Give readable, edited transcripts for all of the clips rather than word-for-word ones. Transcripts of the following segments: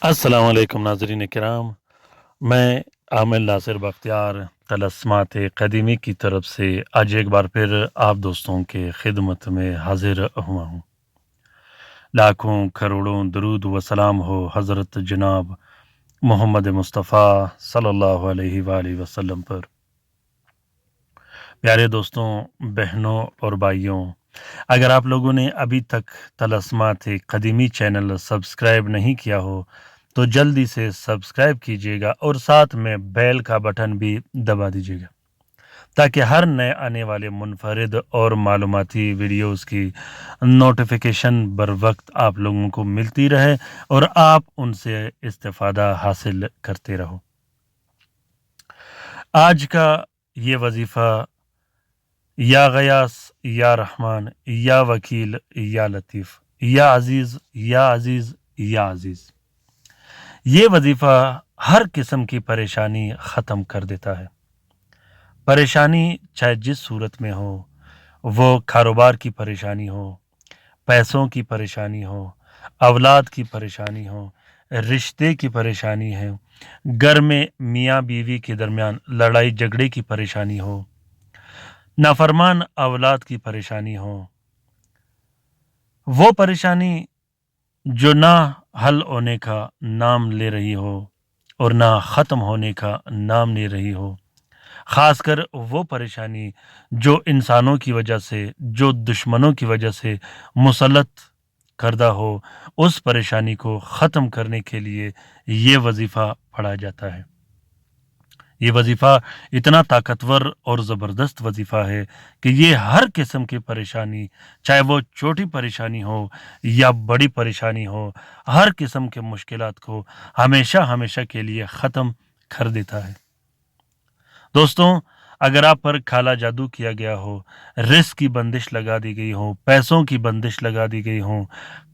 السلام علیکم ناظرین کرام، میں عامل ناصر بختیار طلسمات قدیمی کی طرف سے آج ایک بار پھر آپ دوستوں کے خدمت میں حاضر ہوا ہوں۔ لاکھوں کروڑوں درود و سلام ہو حضرت جناب محمد مصطفیٰ صلی اللہ علیہ وآلہ وسلم پر۔ پیارے دوستوں، بہنوں اور بھائیوں، اگر آپ لوگوں نے ابھی تک طلسمات قدیمی چینل سبسکرائب نہیں کیا ہو تو جلدی سے سبسکرائب کیجیے گا اور ساتھ میں بیل کا بٹن بھی دبا دیجیے گا تاکہ ہر نئے آنے والے منفرد اور معلوماتی ویڈیوز کی نوٹیفیکیشن بر وقت آپ لوگوں کو ملتی رہے اور آپ ان سے استفادہ حاصل کرتے رہو۔ آج کا یہ وظیفہ یا غیاث یا رحمان یا وکیل یا لطیف یا عزیز یا عزیز یا عزیز، یہ وظیفہ ہر قسم کی پریشانی ختم کر دیتا ہے۔ پریشانی چاہے جس صورت میں ہو، وہ کاروبار کی پریشانی ہو، پیسوں کی پریشانی ہو، اولاد کی پریشانی ہو، رشتے کی پریشانی ہے، گھر میں میاں بیوی کے درمیان لڑائی جھگڑے کی پریشانی ہو، نافرمان اولاد کی پریشانی ہو، وہ پریشانی جو نہ حل ہونے کا نام لے رہی ہو اور نہ ختم ہونے کا نام لے رہی ہو، خاص کر وہ پریشانی جو انسانوں کی وجہ سے، جو دشمنوں کی وجہ سے مسلط کردہ ہو، اس پریشانی کو ختم کرنے کے لیے یہ وظیفہ پڑھا جاتا ہے۔ یہ وظیفہ اتنا طاقتور اور زبردست وظیفہ ہے کہ یہ ہر قسم کی پریشانی، چاہے وہ چھوٹی پریشانی ہو یا بڑی پریشانی ہو، ہر قسم کے مشکلات کو ہمیشہ کے لیے ختم کر دیتا ہے۔ دوستوں، اگر آپ پر کالا جادو کیا گیا ہو، رزق کی بندش لگا دی گئی ہو، پیسوں کی بندش لگا دی گئی ہو،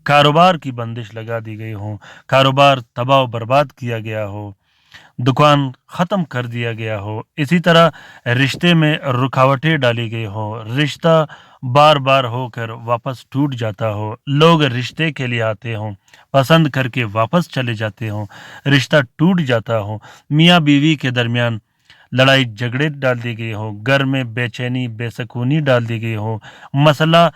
کاروبار کی بندش لگا دی گئی ہو، کاروبار تباہ و برباد کیا گیا ہو، دکان ختم کر دیا گیا ہو، اسی طرح رشتے میں رکاوٹیں ڈالی گئی ہو، رشتہ بار بار ہو کر واپس ٹوٹ جاتا ہو، لوگ رشتے کے لیے آتے ہوں، پسند کر کے واپس چلے جاتے ہوں، رشتہ ٹوٹ جاتا ہو، میاں بیوی کے درمیان لڑائی جھگڑے ڈال دی گئی ہو، گھر میں بے چینی بے سکونی ڈال دی گئی ہو، مسئلہ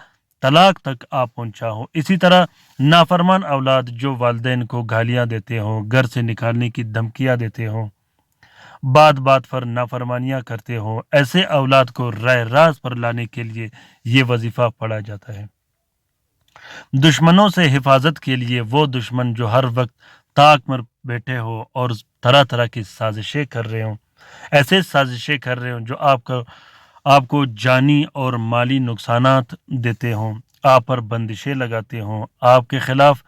طلاق تک آ پہنچا ہو، اسی طرح نافرمان اولاد جو والدین کو گالیاں دیتے ہوں، گھر سے نکالنے کی دھمکیاں دیتے ہوں، بات بات پر نافرمانیاں کرتے ہوں، ایسے اولاد کو راہ راست پر لانے کے لیے یہ وظیفہ پڑھا جاتا ہے۔ دشمنوں سے حفاظت کے لیے وہ دشمن جو ہر وقت طاق میں بیٹھے ہو اور طرح طرح کی سازشیں کر رہے ہوں، ایسے سازشیں کر رہے ہوں جو آپ کو جانی اور مالی نقصانات دیتے ہوں، آپ پر بندشیں لگاتے ہوں، آپ کے خلاف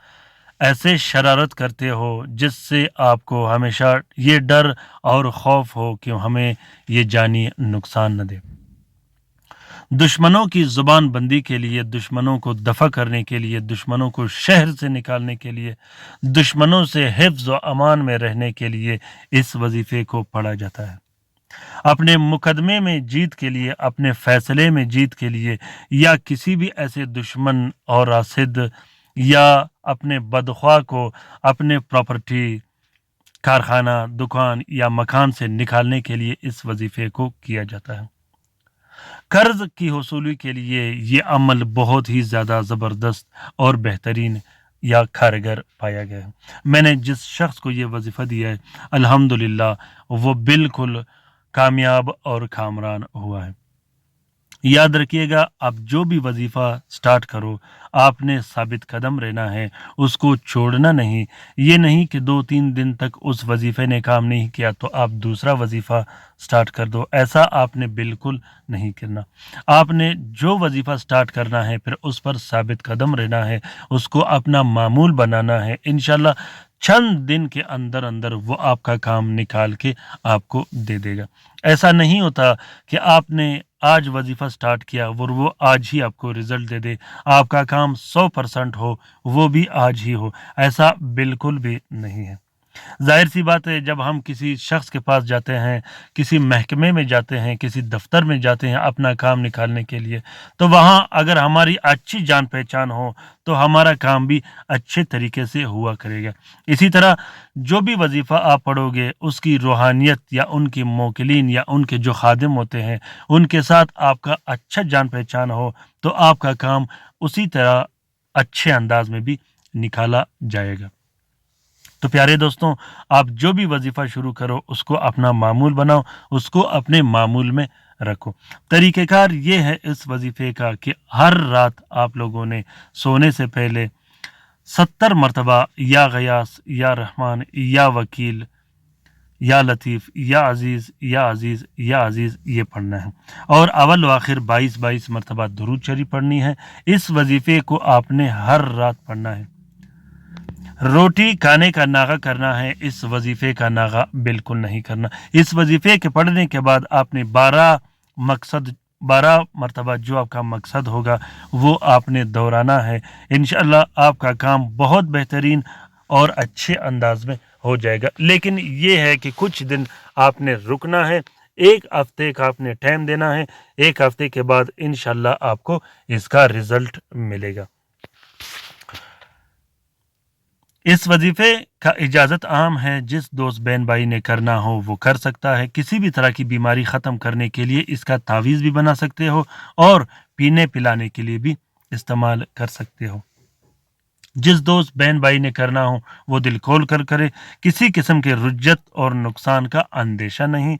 ایسے شرارت کرتے ہو جس سے آپ کو ہمیشہ یہ ڈر اور خوف ہو کہ ہمیں یہ جانی نقصان نہ دے۔ دشمنوں کی زبان بندی کے لیے، دشمنوں کو دفع کرنے کے لیے، دشمنوں کو شہر سے نکالنے کے لیے، دشمنوں سے حفظ و امان میں رہنے کے لیے اس وظیفے کو پڑھا جاتا ہے۔ اپنے مقدمے میں جیت کے لیے، اپنے فیصلے میں جیت کے لیے، یا کسی بھی ایسے دشمن اور حاسد یا اپنے بدخواہ کو اپنے پراپرٹی، کارخانہ، دکان یا مکان سے نکالنے کے لیے اس وظیفے کو کیا جاتا ہے۔ قرض کی حصولی کے لیے یہ عمل بہت ہی زیادہ زبردست اور بہترین یا کارگر پایا گیا ہے۔ میں نے جس شخص کو یہ وظیفہ دیا ہے، الحمدللہ وہ بالکل کامیاب اور کامران ہوا ہے۔ یاد رکھیے گا، آپ جو بھی وظیفہ سٹارٹ کرو، آپ نے ثابت قدم رہنا ہے، اس کو چھوڑنا نہیں۔ یہ نہیں کہ 2-3 دن تک اس وظیفے نے کام نہیں کیا تو آپ دوسرا وظیفہ سٹارٹ کر دو، ایسا آپ نے بالکل نہیں کرنا۔ آپ نے جو وظیفہ سٹارٹ کرنا ہے پھر اس پر ثابت قدم رہنا ہے، اس کو اپنا معمول بنانا ہے، انشاءاللہ چند دن کے اندر وہ آپ کا کام نکال کے آپ کو دے دے گا۔ ایسا نہیں ہوتا کہ آپ نے آج وظیفہ سٹارٹ کیا اور وہ آج ہی آپ کو رزلٹ دے دے، آپ کا کام 100% ہو وہ بھی آج ہی ہو، ایسا بالکل بھی نہیں ہے۔ ظاہر سی بات ہے جب ہم کسی شخص کے پاس جاتے ہیں، کسی محکمے میں جاتے ہیں، کسی دفتر میں جاتے ہیں اپنا کام نکالنے کے لیے، تو وہاں اگر ہماری اچھی جان پہچان ہو تو ہمارا کام بھی اچھے طریقے سے ہوا کرے گا۔ اسی طرح جو بھی وظیفہ آپ پڑھو گے اس کی روحانیت یا ان کے موکلین یا ان کے جو خادم ہوتے ہیں ان کے ساتھ آپ کا اچھا جان پہچان ہو تو آپ کا کام اسی طرح اچھے انداز میں بھی نکالا جائے گا۔ تو پیارے دوستوں، آپ جو بھی وظیفہ شروع کرو اس کو اپنا معمول بناؤ، اس کو اپنے معمول میں رکھو۔ طریقہ کار یہ ہے اس وظیفے کا کہ ہر رات آپ لوگوں نے سونے سے پہلے 70 مرتبہ یا غیاث یا رحمان یا وکیل یا لطیف یا عزیز یا عزیز یا عزیز یہ پڑھنا ہے، اور اول و آخر 22 مرتبہ درود شریف پڑھنی ہے۔ اس وظیفے کو آپ نے ہر رات پڑھنا ہے۔ روٹی کھانے کا ناغہ کرنا ہے، اس وظیفے کا ناغہ بالکل نہیں کرنا۔ اس وظیفے کے پڑھنے کے بعد آپ نے 12 مرتبہ جو آپ کا مقصد ہوگا وہ آپ نے دہرانا ہے۔ انشاءاللہ آپ کا کام بہت بہترین اور اچھے انداز میں ہو جائے گا۔ لیکن یہ ہے کہ کچھ دن آپ نے رکنا ہے، 1 ہفتے کا آپ نے ٹائم دینا ہے، 1 ہفتے کے بعد انشاءاللہ آپ کو اس کا رزلٹ ملے گا۔ اس وظیفے کا اجازت عام ہے، جس دوست بہن بھائی نے کرنا ہو وہ کر سکتا ہے۔ کسی بھی طرح کی بیماری ختم کرنے کے لیے اس کا تعویذ بھی بنا سکتے ہو اور پینے پلانے کے لیے بھی استعمال کر سکتے ہو۔ جس دوست بہن بھائی نے کرنا ہو وہ دل کھول کر کرے، کسی قسم کے رجت اور نقصان کا اندیشہ نہیں۔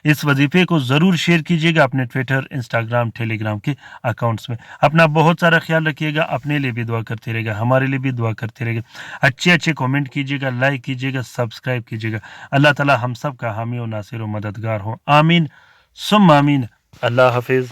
اس وظیفے کو ضرور شیئر کیجیے گا اپنے ٹویٹر، انسٹاگرام، ٹیلی گرام کے اکاؤنٹس میں۔ اپنا بہت سارا خیال رکھیے گا، اپنے لیے بھی دعا کرتے رہے گا، ہمارے لیے بھی دعا کرتے رہے گا۔ اچھے کامنٹ کیجیے گا، لائک کیجیے گا، سبسکرائب کیجیے گا۔ اللہ تعالی ہم سب کا حامی و ناصر و مددگار ہو، آمین ثم آمین۔ اللہ حافظ۔